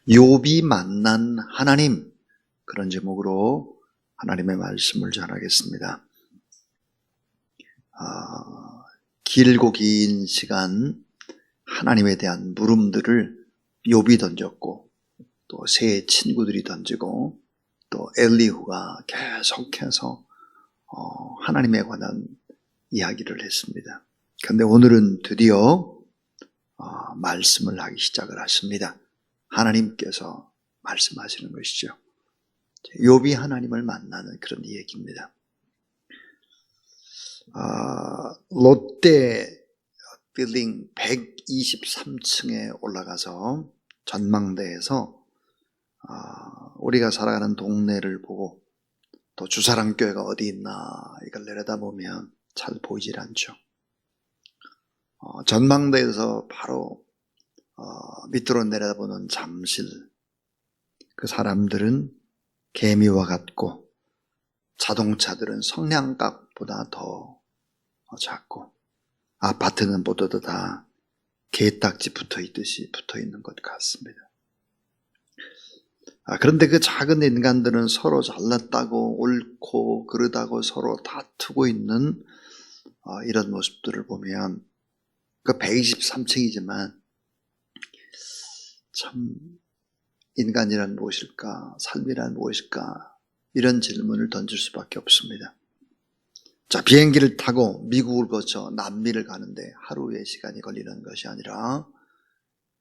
욥이 만난 하나님, 그런 제목으로 하나님의 말씀을 전하겠습니다. 길고 긴 시간 하나님에 대한 물음들을 욥이 던졌고, 또 세 친구들이 던지고, 또 엘리후가 계속해서 하나님에 관한 이야기를 했습니다. 그런데 오늘은 드디어 말씀을 하기 시작을 하십니다. 하나님께서 말씀하시는 것이죠. 욥이 하나님을 만나는 그런 얘기입니다. 롯데 빌딩 123층에 올라가서 전망대에서 우리가 살아가는 동네를 보고 또 주사랑교회가 어디 있나 이걸 내려다보면 잘 보이질 않죠. 전망대에서 바로 밑으로 내려다보는 잠실, 그 사람들은 개미와 같고 자동차들은 성냥갑보다 더 작고 아파트는 모두 다 개딱지 붙어있듯이 붙어있는 것 같습니다. 그런데 그 작은 인간들은 서로 잘났다고 옳고 그르다고 서로 다투고 있는 이런 모습들을 보면 그 123층이지만 참 인간이란 무엇일까? 삶이란 무엇일까? 이런 질문을 던질 수밖에 없습니다. 자, 비행기를 타고 미국을 거쳐 남미를 가는데 하루의 시간이 걸리는 것이 아니라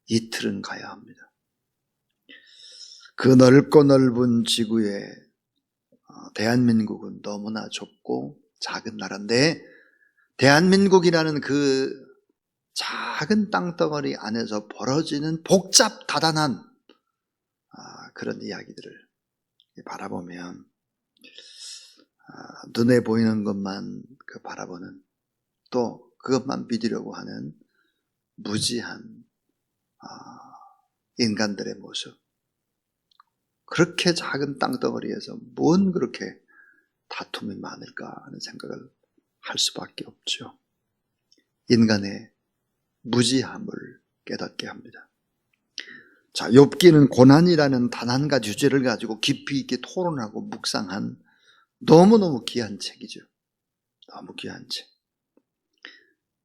이틀은 가야 합니다. 그 넓고 넓은 지구에 대한민국은 너무나 좁고 작은 나라인데 대한민국이라는 그 작은 땅덩어리 안에서 벌어지는 복잡다단한 그런 이야기들을 바라보면 눈에 보이는 것만 바라보는, 또 그것만 믿으려고 하는 무지한 인간들의 모습, 그렇게 작은 땅덩어리에서 뭔 그렇게 다툼이 많을까 하는 생각을 할 수밖에 없죠. 인간의 무지함을 깨닫게 합니다. 자, 욥기는 고난이라는 단 한 가지 주제를 가지고 깊이 있게 토론하고 묵상한 너무너무 귀한 책이죠. 너무 귀한 책.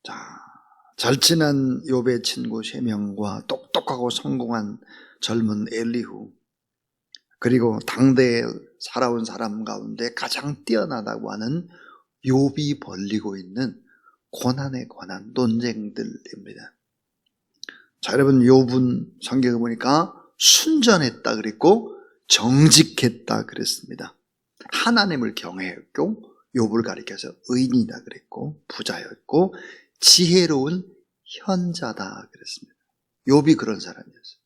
자, 절친한 욥의 친구 3명과 똑똑하고 성공한 젊은 엘리후, 그리고 당대에 살아온 사람 가운데 가장 뛰어나다고 하는 욥이 벌이고 있는 고난에 관한 논쟁들입니다. 자, 여러분, 욥은 성경에 보니까 순전했다 그랬고 정직했다 그랬습니다. 하나님을 경외했고 욥을 가리켜서 의인이다 그랬고 부자였고 지혜로운 현자다 그랬습니다. 욥이 그런 사람이었어요.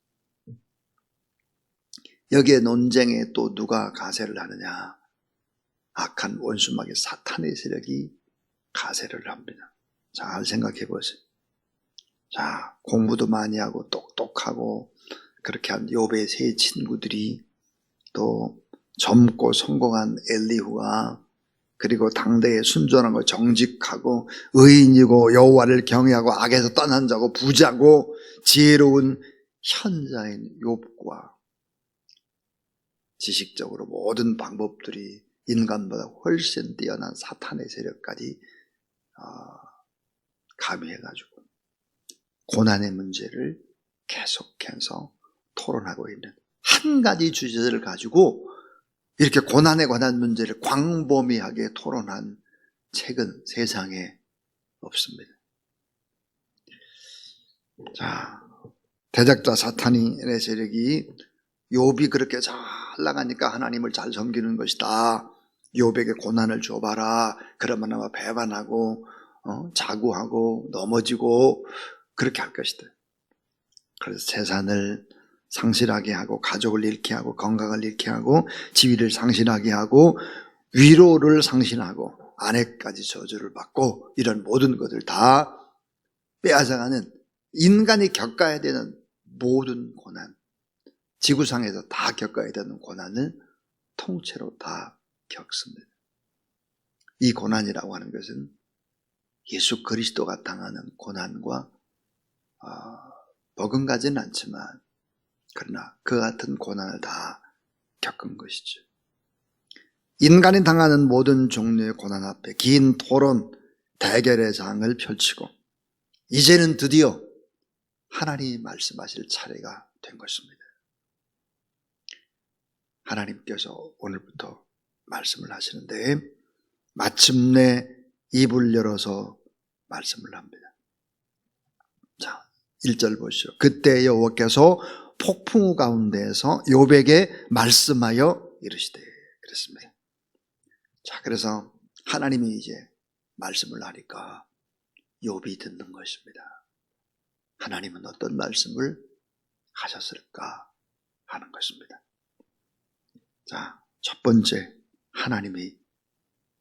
여기에 논쟁에 또 누가 가세를 하느냐? 악한 원수마귀 사탄의 세력이 가세를 합니다. 잘 생각해 보세요. 자, 공부도 많이 하고 똑똑하고 그렇게 한 욥의 세 친구들이, 또 젊고 성공한 엘리후가, 그리고 당대에 순전하고 정직하고 의인이고 여호와를 경외하고 악에서 떠난 자고 부자고 지혜로운 현자인 욥과 지식적으로 모든 방법들이 인간보다 훨씬 뛰어난 사탄의 세력까지 가미해가지고 고난의 문제를 계속해서 토론하고 있는 한 가지 주제를 가지고 이렇게 고난에 관한 문제를 광범위하게 토론한 책은 세상에 없습니다. 자, 대적자 사탄의 세력이 욥이 그렇게 잘 나가니까 하나님을 잘 섬기는 것이다, 욥에게 고난을 줘봐라, 그러면 아마 배반하고 자구하고 넘어지고 그렇게 할 것이다. 그래서 재산을 상실하게 하고 가족을 잃게 하고 건강을 잃게 하고 지위를 상실하게 하고 위로를 상실하고 아내까지 저주를 받고 이런 모든 것을 다 빼앗아가는, 인간이 겪어야 되는 모든 고난, 지구상에서 다 겪어야 되는 고난을 통째로 다 겪습니다. 이 고난이라고 하는 것은 예수 그리스도가 당하는 고난과 버금가지는 않지만 그러나 그 같은 고난을 다 겪은 것이죠. 인간이 당하는 모든 종류의 고난 앞에 긴 토론, 대결의 장을 펼치고 이제는 드디어 하나님이 말씀하실 차례가 된 것입니다. 하나님께서 오늘부터 말씀을 하시는데 마침내 입을 열어서 말씀을 합니다. 자, 1절 보시죠. 그때 여호와께서 폭풍우 가운데에서 욥에게 말씀하여 이르시되 그랬습니다. 자, 그래서 하나님이 이제 말씀을 하니까 욥이 듣는 것입니다. 하나님은 어떤 말씀을 하셨을까 하는 것입니다. 자, 첫 번째 하나님이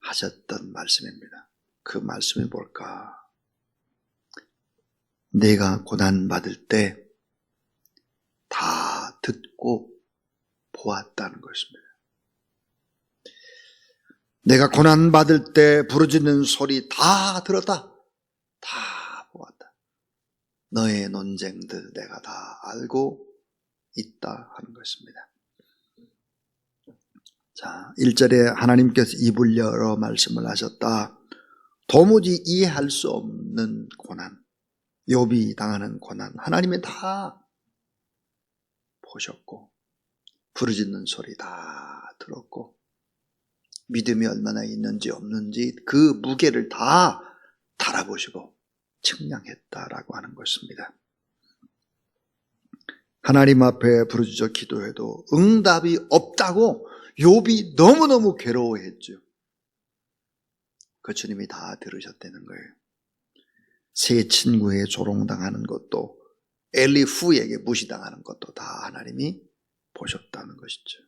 하셨던 말씀입니다. 그 말씀이 뭘까? 내가 고난받을 때 다 듣고 보았다는 것입니다. 내가 고난받을 때 부르짖는 소리 다 들었다. 다 보았다. 너의 논쟁들 내가 다 알고 있다 하는 것입니다. 자, 1절에 하나님께서 입을 열어 말씀을 하셨다. 도무지 이해할 수 없는 고난, 욥이 당하는 고난, 하나님이 다 보셨고 부르짖는 소리 다 들었고 믿음이 얼마나 있는지 없는지 그 무게를 다 달아보시고 측량했다라고 하는 것입니다. 하나님 앞에 부르짖어 기도해도 응답이 없다고 욥이 너무너무 괴로워했죠. 그 주님이 다 들으셨다는 거예요. 세 친구에 조롱당하는 것도 엘리후에게 무시당하는 것도 다 하나님이 보셨다는 것이죠.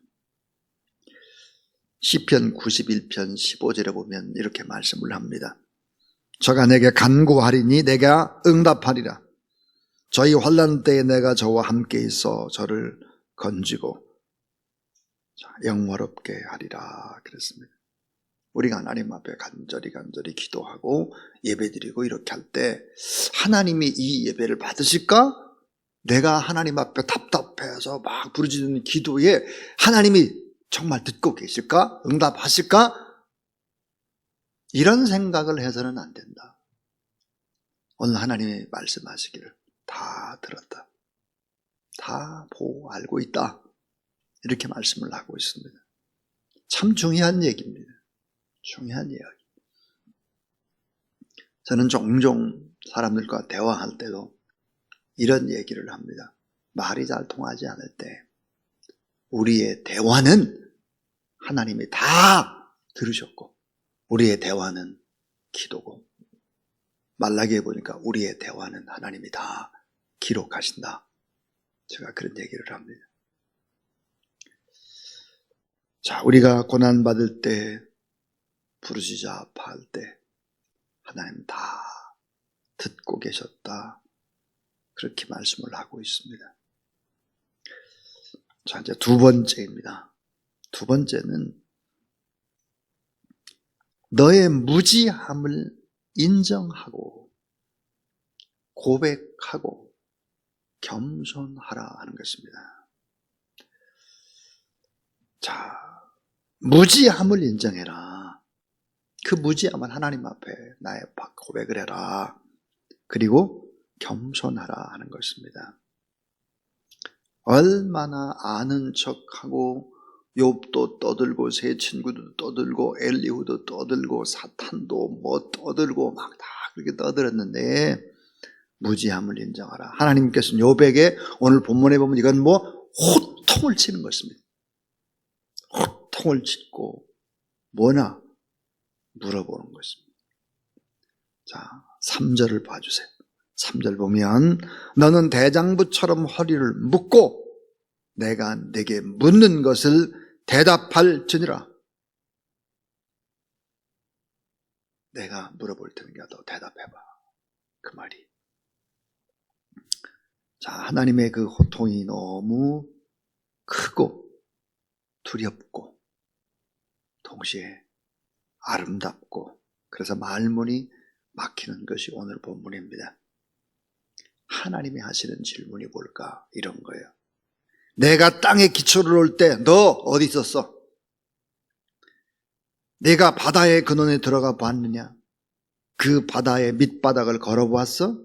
시편 91편 15절에 보면 이렇게 말씀을 합니다. 저가 내게 간구하리니 내가 응답하리라. 저희 환난 때에 내가 저와 함께 있어 저를 건지고 영화롭게 하리라 그랬습니다. 우리가 하나님 앞에 간절히 기도하고 예배드리고 이렇게 할 때 하나님이 이 예배를 받으실까? 내가 하나님 앞에 답답해서 막 부르짖는 기도에 하나님이 정말 듣고 계실까? 응답하실까? 이런 생각을 해서는 안 된다. 오늘 하나님이 말씀하시기를 다 들었다. 다 보고 알고 있다. 이렇게 말씀을 하고 있습니다. 참 중요한 얘기입니다. 중요한 이야기. 저는 종종 사람들과 대화할 때도 이런 얘기를 합니다. 말이 잘 통하지 않을 때 우리의 대화는 하나님이 다 들으셨고 우리의 대화는 기도고 말라기에 보니까 우리의 대화는 하나님이 다 기록하신다. 제가 그런 얘기를 합니다. 자, 우리가 고난받을 때 부르짖어 아파할 때 하나님 다 듣고 계셨다. 그렇게 말씀을 하고 있습니다. 자, 이제 두 번째입니다. 두 번째는 너의 무지함을 인정하고 고백하고 겸손하라 하는 것입니다. 자, 무지함을 인정해라. 그 무지함은 하나님 앞에 나의 고백을 해라. 그리고 겸손하라 하는 것입니다. 얼마나 아는 척하고 욥도 떠들고 세 친구도 떠들고 엘리후도 떠들고 사탄도 뭐 떠들고 막 다 그렇게 떠들었는데 무지함을 인정하라. 하나님께서는 욥에게 오늘 본문에 보면 이건 뭐 호통을 치는 것입니다. 호통을 치고 뭐나 물어보는 것입니다. 자, 3절을 봐주세요. 3절 보면 너는 대장부처럼 허리를 묶고 내가 네게 묻는 것을 대답할지니라. 내가 물어볼 테니까 너 대답해봐. 그 말이. 자, 하나님의 그 호통이 너무 크고 두렵고 동시에 아름답고 그래서 말문이 막히는 것이 오늘 본문입니다. 하나님이 하시는 질문이 뭘까? 이런 거예요. 내가 땅에 기초를 놓을 때 너 어디 있었어? 내가 바다의 근원에 들어가 봤느냐? 그 바다의 밑바닥을 걸어보았어?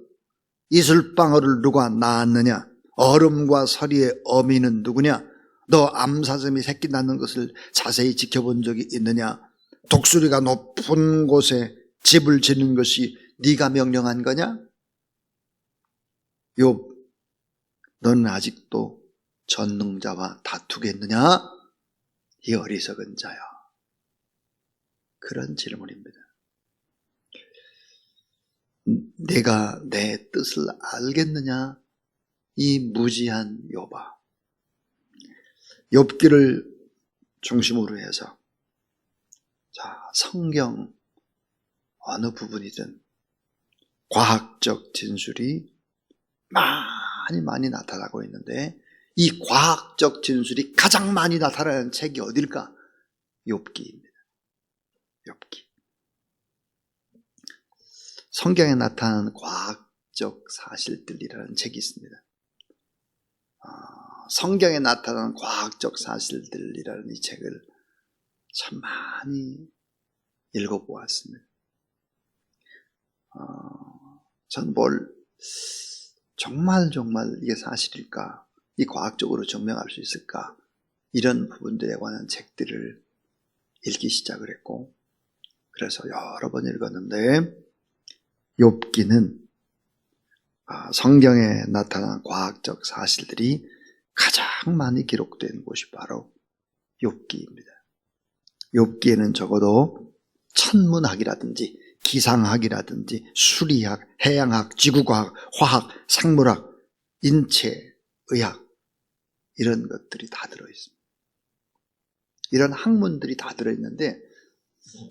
이슬방울을 누가 낳았느냐? 얼음과 서리의 어미는 누구냐? 너 암사슴이 새끼 낳는 것을 자세히 지켜본 적이 있느냐? 독수리가 높은 곳에 집을 짓는 것이 네가 명령한 거냐? 욥, 너는 아직도 전능자와 다투겠느냐? 이 어리석은 자야. 그런 질문입니다. 내가 내 뜻을 알겠느냐? 이 무지한 욥아. 욥기를 중심으로 해서 성경 어느 부분이든 과학적 진술이 많이 나타나고 있는데 이 과학적 진술이 가장 많이 나타나는 책이 어딜까? 욥기입니다. 욥기. 성경에 나타나는 과학적 사실들이라는 책이 있습니다. 성경에 나타나는 과학적 사실들이라는 이 책을 참 많이 읽어보았습니다. 전 정말 이게 사실일까? 이 과학적으로 증명할 수 있을까? 이런 부분들에 관한 책들을 읽기 시작을 했고, 그래서 여러 번 읽었는데, 욥기는 성경에 나타난 과학적 사실들이 가장 많이 기록된 곳이 바로 욥기입니다. 욥기에는 적어도 천문학이라든지 기상학이라든지 수리학, 해양학, 지구과학, 화학, 생물학, 인체의학 이런 것들이 다 들어있습니다. 이런 학문들이 다 들어있는데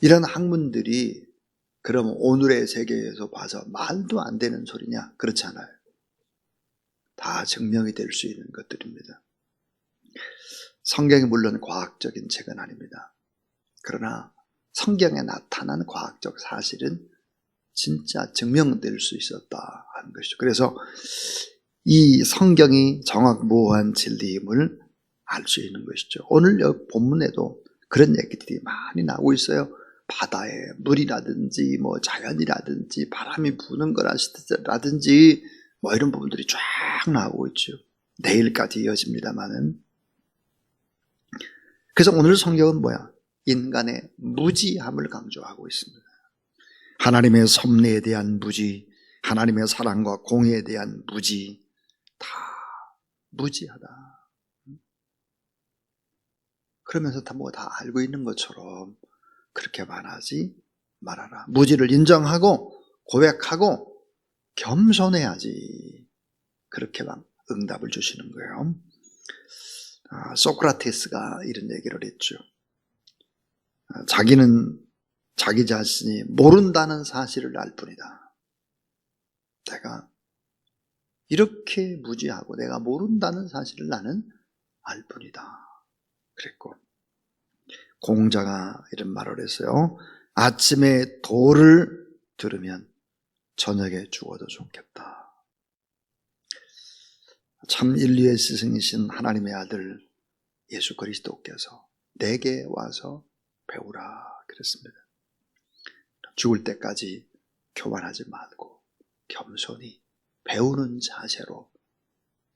이런 학문들이 그럼 오늘의 세계에서 봐서 말도 안 되는 소리냐? 그렇지 않아요. 다 증명이 될 수 있는 것들입니다. 성경이 물론 과학적인 책은 아닙니다. 그러나 성경에 나타난 과학적 사실은 진짜 증명될 수 있었다 하는 것이죠. 그래서 이 성경이 정확무오한 진리임을 알 수 있는 것이죠. 오늘 여기 본문에도 그런 얘기들이 많이 나오고 있어요. 바다에 물이라든지 자연이라든지 바람이 부는 거라든지 이런 부분들이 쫙 나오고 있죠. 내일까지 이어집니다만은. 그래서 오늘 성경은 뭐야? 인간의 무지함을 강조하고 있습니다. 하나님의 섭리에 대한 무지, 하나님의 사랑과 공의에 대한 무지, 다 무지하다. 그러면서 다 알고 있는 것처럼 그렇게 말하지 말아라. 무지를 인정하고 고백하고 겸손해야지. 그렇게만 응답을 주시는 거예요. 소크라테스가 이런 얘기를 했죠. 자기는 자기 자신이 모른다는 사실을 알 뿐이다. 내가 이렇게 무지하고 내가 모른다는 사실을 나는 알 뿐이다. 그랬고, 공자가 이런 말을 했어요. 아침에 도를 들으면 저녁에 죽어도 좋겠다. 참 인류의 스승이신 하나님의 아들 예수 그리스도께서 내게 와서 배우라 그랬습니다. 죽을 때까지 교만하지 말고 겸손히 배우는 자세로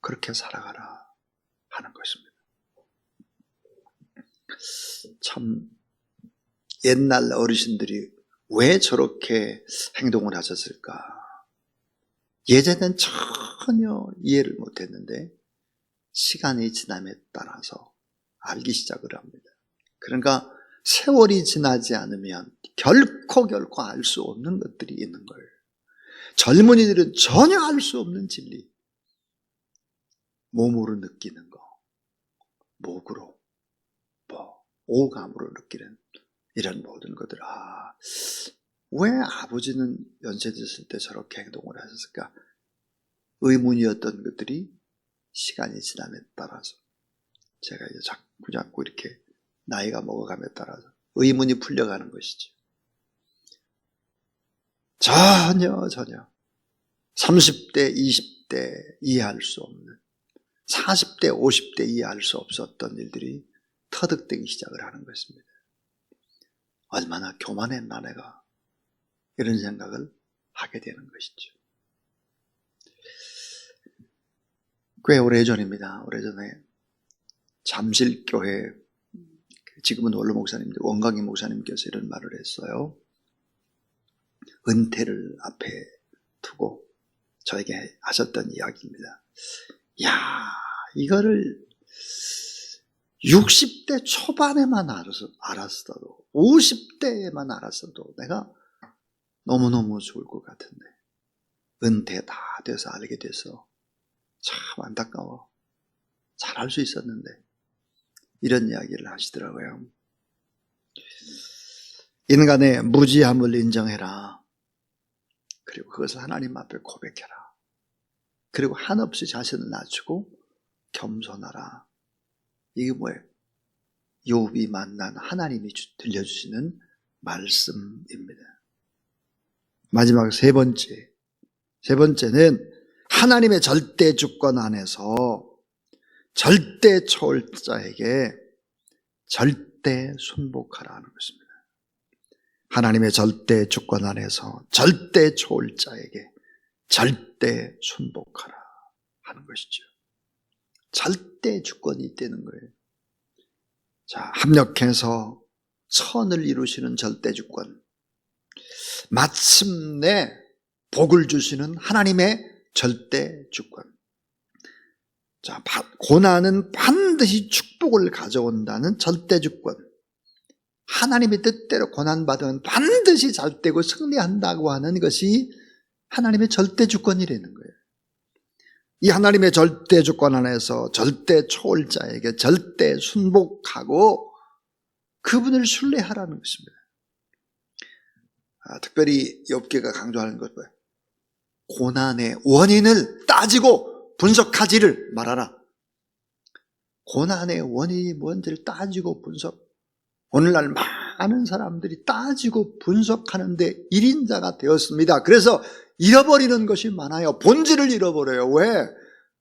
그렇게 살아가라 하는 것입니다. 참 옛날 어르신들이 왜 저렇게 행동을 하셨을까? 예전엔 전혀 이해를 못했는데 시간이 지남에 따라서 알기 시작을 합니다. 그러니까 세월이 지나지 않으면 결코 알 수 없는 것들이 있는 거예요. 젊은이들은 전혀 알 수 없는 진리, 몸으로 느끼는 거, 목으로, 오감으로 느끼는 이런 모든 것들. 왜 아버지는 연세 드실 때 저렇게 행동을 하셨을까? 의문이었던 것들이 시간이 지남에 따라서 제가 이제 자꾸 이렇게 나이가 먹어감에 따라서 의문이 풀려가는 것이죠. 전혀 30대, 20대 이해할 수 없는 40대, 50대 이해할 수 없었던 일들이 터득되기 시작을 하는 것입니다. 얼마나 교만했나 내가, 이런 생각을 하게 되는 것이죠. 꽤 오래전입니다. 오래전에 잠실교회, 지금은 원로 목사님인데 원광희 목사님께서 이런 말을 했어요. 은퇴를 앞에 두고 저에게 하셨던 이야기입니다. 야, 이거를 60대 초반에만 알았어도, 50대에만 알았어도 내가 너무너무 좋을 것 같은데, 은퇴 다 돼서 알게 돼서 참 안타까워. 잘할 수 있었는데, 이런 이야기를 하시더라고요. 인간의 무지함을 인정해라. 그리고 그것을 하나님 앞에 고백해라. 그리고 한없이 자신을 낮추고 겸손하라. 이게 뭐예요? 욥이 만난 하나님이 들려주시는 말씀입니다. 마지막 세 번째는 하나님의 절대 주권 안에서 절대 초월자에게 절대 순복하라 하는 것입니다. 하나님의 절대 주권 안에서 절대 초월자에게 절대 순복하라 하는 것이죠. 절대 주권이 있다는 거예요. 자, 합력해서 선을 이루시는 절대 주권, 마침내 복을 주시는 하나님의 절대 주권. 자, 고난은 반드시 축복을 가져온다는 절대 주권. 하나님의 뜻대로 고난받으면 반드시 잘되고 승리한다고 하는 것이 하나님의 절대 주권이라는 거예요. 이 하나님의 절대 주권 안에서 절대 초월자에게 절대 순복하고 그분을 신뢰하라는 것입니다. 특별히 욥기가 강조하는 것 뭐예요? 고난의 원인을 따지고 분석하지를 말아라. 고난의 원인이 뭔지를 따지고 분석. 오늘날 많은 사람들이 따지고 분석하는데 1인자가 되었습니다. 그래서 잃어버리는 것이 많아요. 본질을 잃어버려요. 왜?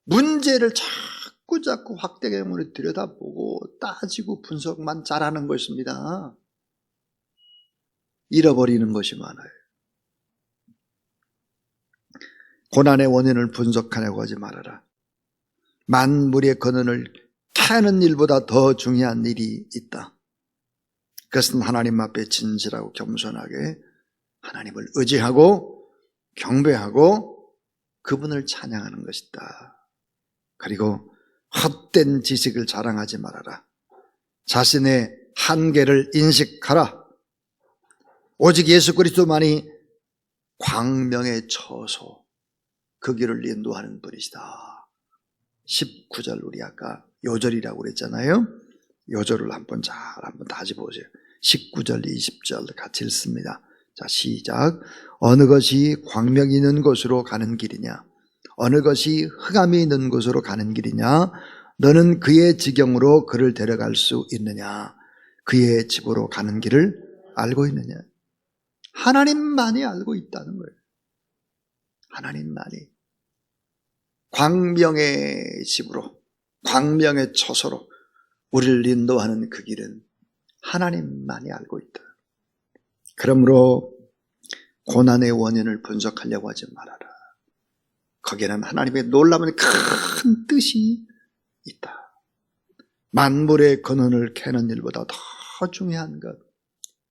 문제를 자꾸 확대경으로 들여다보고 따지고 분석만 잘하는 것입니다. 잃어버리는 것이 많아요. 고난의 원인을 분석하려고 하지 말아라. 만물의 근원을 캐는 일보다 더 중요한 일이 있다. 그것은 하나님 앞에 진실하고 겸손하게 하나님을 의지하고 경배하고 그분을 찬양하는 것이다. 그리고 헛된 지식을 자랑하지 말아라. 자신의 한계를 인식하라. 오직 예수 그리스도만이 광명의 처소, 그 길을 인도하는 분이시다. 19절, 우리 아까 요절이라고 그랬잖아요. 요절을 한번 다시 보세요. 19절, 20절 같이 읽습니다. 자, 시작. 어느 것이 광명이 있는 곳으로 가는 길이냐? 어느 것이 흑암이 있는 곳으로 가는 길이냐? 너는 그의 지경으로 그를 데려갈 수 있느냐? 그의 집으로 가는 길을 알고 있느냐? 하나님만이 알고 있다는 거예요. 하나님만이. 광명의 집으로, 광명의 처소로 우리를 인도하는 그 길은 하나님만이 알고 있다. 그러므로 고난의 원인을 분석하려고 하지 말아라. 거기에는 하나님의 놀라운 큰 뜻이 있다. 만물의 근원을 캐는 일보다 더 중요한 것,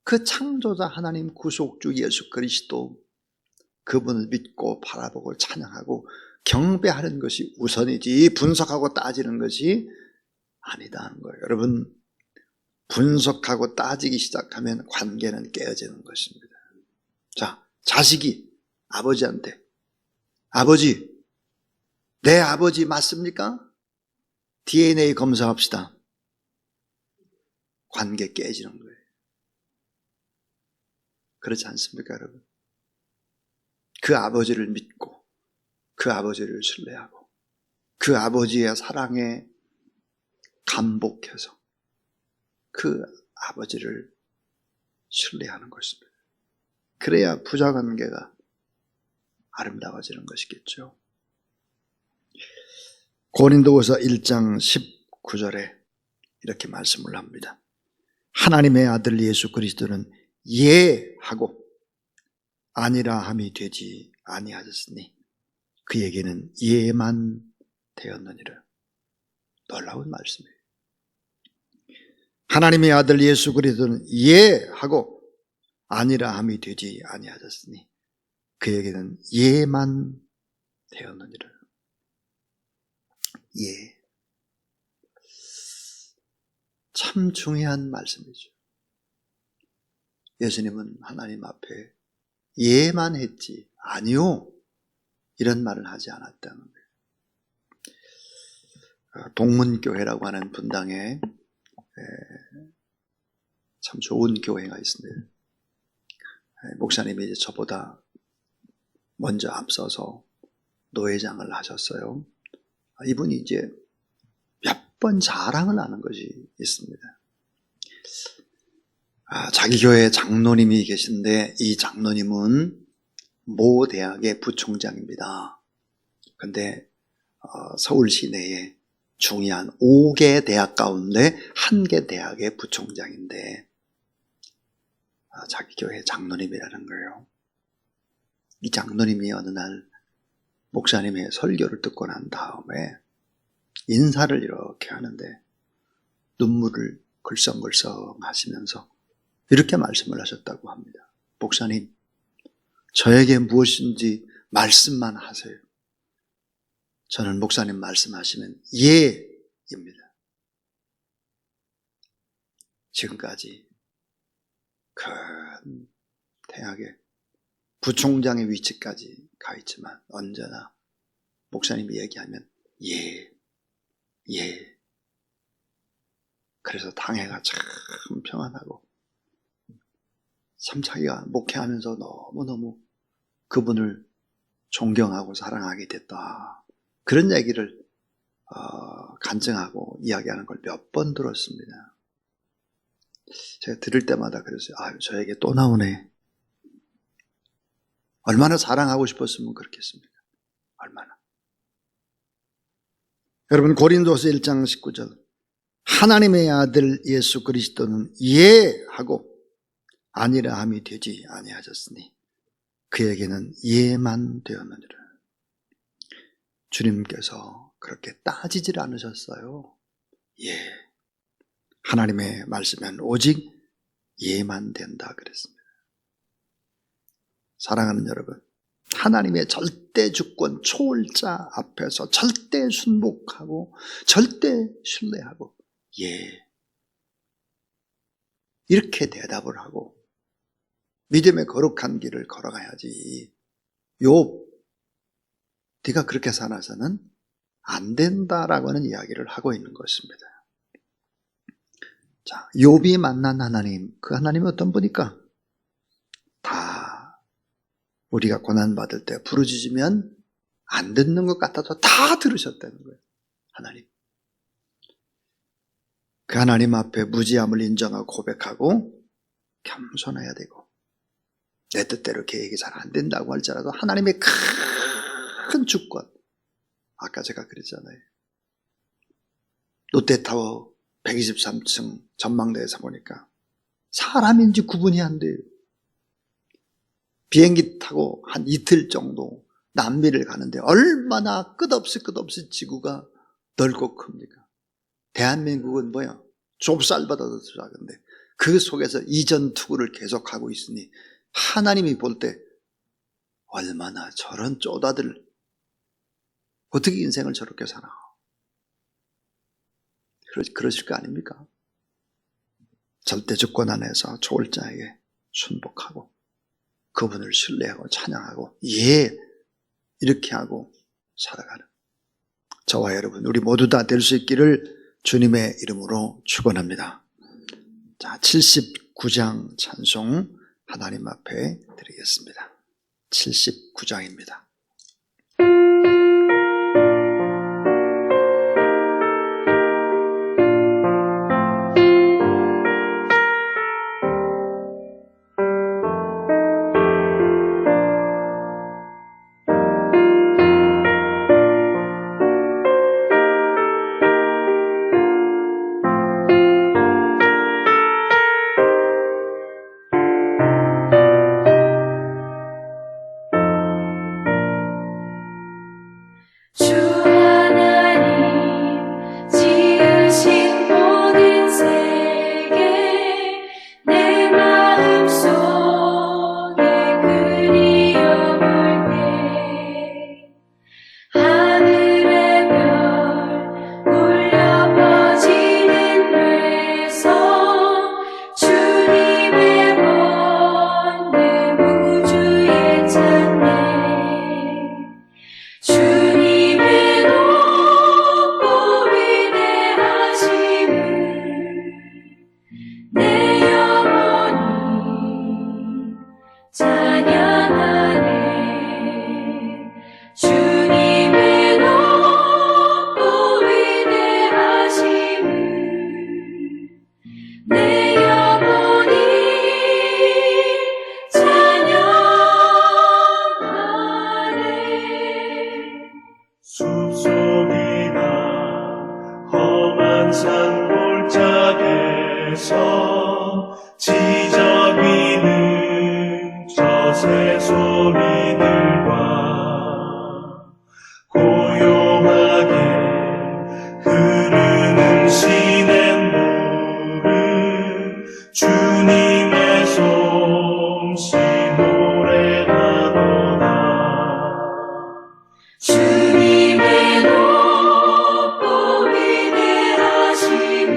그 창조자 하나님 구속주 예수 그리스도, 그분을 믿고 바라보고 찬양하고 경배하는 것이 우선이지 분석하고 따지는 것이 아니다는 거예요. 여러분, 분석하고 따지기 시작하면 관계는 깨어지는 것입니다. 자, 자식이 아버지한테, 아버지, 내 아버지 맞습니까? DNA 검사합시다. 관계 깨지는 거예요. 그렇지 않습니까, 여러분? 그 아버지를 믿고 그 아버지를 신뢰하고 그 아버지의 사랑에 감복해서 그 아버지를 신뢰하는 것입니다. 그래야 부자관계가 아름다워지는 것이겠죠. 고린도후서 1장 19절에 이렇게 말씀을 합니다. 하나님의 아들 예수 그리스도는 예하고 아니라 함이 되지 아니하셨으니 그에게는 예만 되었느니라. 놀라운 말씀이에요. 하나님의 아들 예수 그리스도는 예하고 아니라 함이 되지 아니하셨으니 그에게는 예만 되었느니라. 예. 참 중요한 말씀이죠. 예수님은 하나님 앞에 예만 했지 아니요 이런 말을 하지 않았다는 거예요. 동문교회라고 하는 분당에 참 좋은 교회가 있습니다. 목사님이 이제 저보다 먼저 앞서서 노회장을 하셨어요. 이분이 이제 몇 번 자랑을 하는 것이 있습니다. 자기 교회 장로님이 계신데 이 장로님은 모 대학의 부총장입니다. 근데 서울 시내에 중요한 5개 대학 가운데 1개 대학의 부총장인데 자기 교회 장로님이라는 거예요. 이 장로님이 어느 날 목사님의 설교를 듣고 난 다음에 인사를 이렇게 하는데 눈물을 글썽글썽 하시면서 이렇게 말씀을 하셨다고 합니다. 목사님, 저에게 무엇인지 말씀만 하세요. 저는 목사님 말씀하시면 예입니다. 지금까지 큰 대학의 부총장의 위치까지 가 있지만 언제나 목사님이 얘기하면 예. 그래서 당회가 참 평안하고 참 자기가 목회하면서 너무너무 그분을 존경하고 사랑하게 됐다. 그런 얘기를 간증하고 이야기하는 걸 몇 번 들었습니다. 제가 들을 때마다 그랬어요. 저에게 또 나오네. 얼마나 사랑하고 싶었으면 그렇겠습니까? 얼마나. 여러분 고린도서 1장 19절 하나님의 아들 예수 그리스도는 예하고 아니라 함이 되지 아니하셨으니 그에게는 예만 되었느니라. 주님께서 그렇게 따지질 않으셨어요. 예. 하나님의 말씀은 오직 예만 된다 그랬습니다. 사랑하는 여러분, 하나님의 절대 주권 초월자 앞에서 절대 순복하고 절대 신뢰하고 예 이렇게 대답을 하고 믿음의 거룩한 길을 걸어가야지. 욥, 네가 그렇게 살아서는 안 된다라고 하는 이야기를 하고 있는 것입니다. 자, 욥이 만난 하나님, 그 하나님이 어떤 분일까? 다 우리가 고난받을 때 부르짖으면 안 듣는 것 같아도 다 들으셨다는 거예요. 하나님. 그 하나님 앞에 무지함을 인정하고 고백하고 겸손해야 되고 내 뜻대로 계획이 잘 안 된다고 할지라도 하나님의 큰 주권. 아까 제가 그랬잖아요. 롯데타워 123층 전망대에서 보니까 사람인지 구분이 안 돼요. 비행기 타고 한 이틀 정도 남미를 가는데 얼마나 끝없이 지구가 넓고 큽니까? 대한민국은 뭐야? 좁쌀보다도 작은데 그 속에서 이전 투구를 계속하고 있으니 하나님이 볼 때 얼마나 저런 쪼다들 어떻게 인생을 저렇게 사나? 그러실 거 아닙니까? 절대 주권 안에서 초월자에게 순복하고 그분을 신뢰하고 찬양하고 예 이렇게 하고 살아가는 저와 여러분 우리 모두 다 될 수 있기를 주님의 이름으로 축원합니다. 자, 79장 찬송 하나님 앞에 드리겠습니다. 79장입니다. 산 골짜기에서 지저귀는 저 새소리들과 고요하게 흐르는 시냇물은 주님의 솜씨 노래하도다. 주님의 높고 위대하심을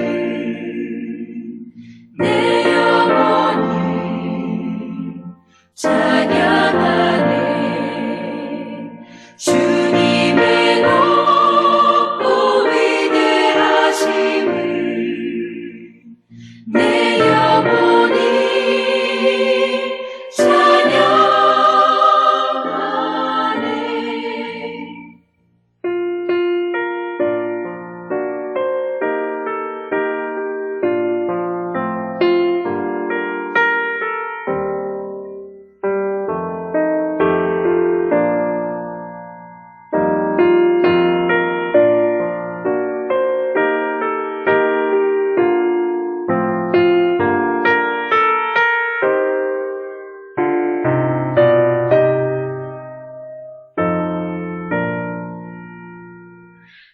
내 영혼이 찬양하네. 주님의 높고 위대하심을 내 영혼이 찬양하네.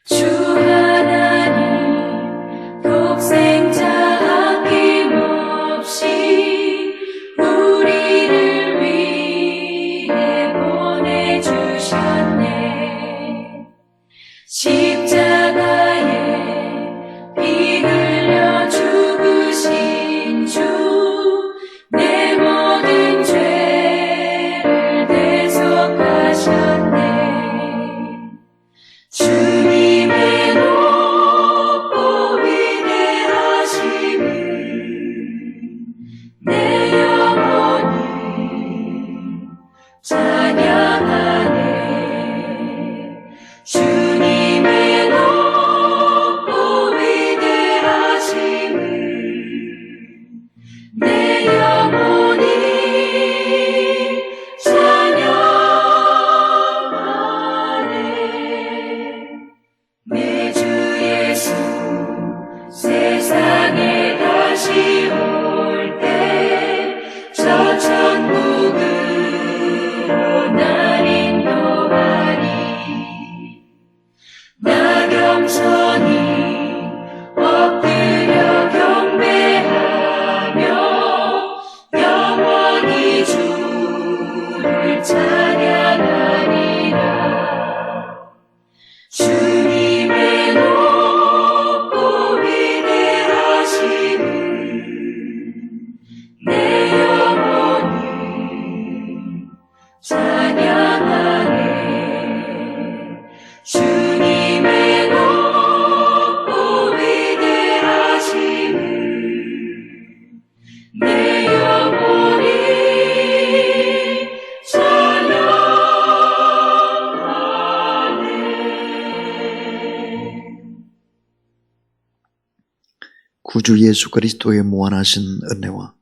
주 하나님 독생자 아낌없이 우리를 위해 보내주셨네. 십자가에 피 흘려 죽으신 주 내 모든 죄를 대속하셨네. 주님의 높고 위대하심을 내 영혼이 찬양하네. 주님의 높고 위대하심을 내 영혼이 찬양하네. 내 주 예수 세상에 다시 올 때 저 천국으로 날 인도하리. 나 겸손히 엎드려 경배하며 영원히 주를 찬양하리라. 주님의 높고 위대하심을 내 영혼이 찬양하네. 주님의 높고 위대하심을 내 영혼이 찬양하네. 구주 예수 그리스도의 무한하신 은혜와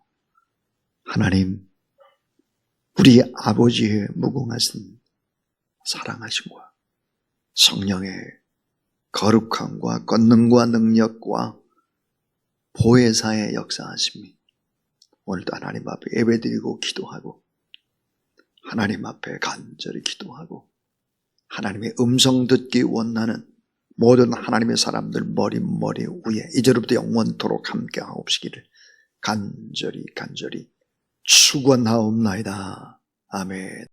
하나님 우리 아버지의 무궁하신 사랑하심과 성령의 거룩함과 권능과 능력과 보혜사의 역사하심이 오늘도 하나님 앞에 예배드리고 기도하고 하나님 앞에 간절히 기도하고 하나님의 음성 듣기 원하는 모든 하나님의 사람들 머리 위에 이제로부터 영원토록 함께 하옵시기를 간절히 축원하옵나이다. 아멘.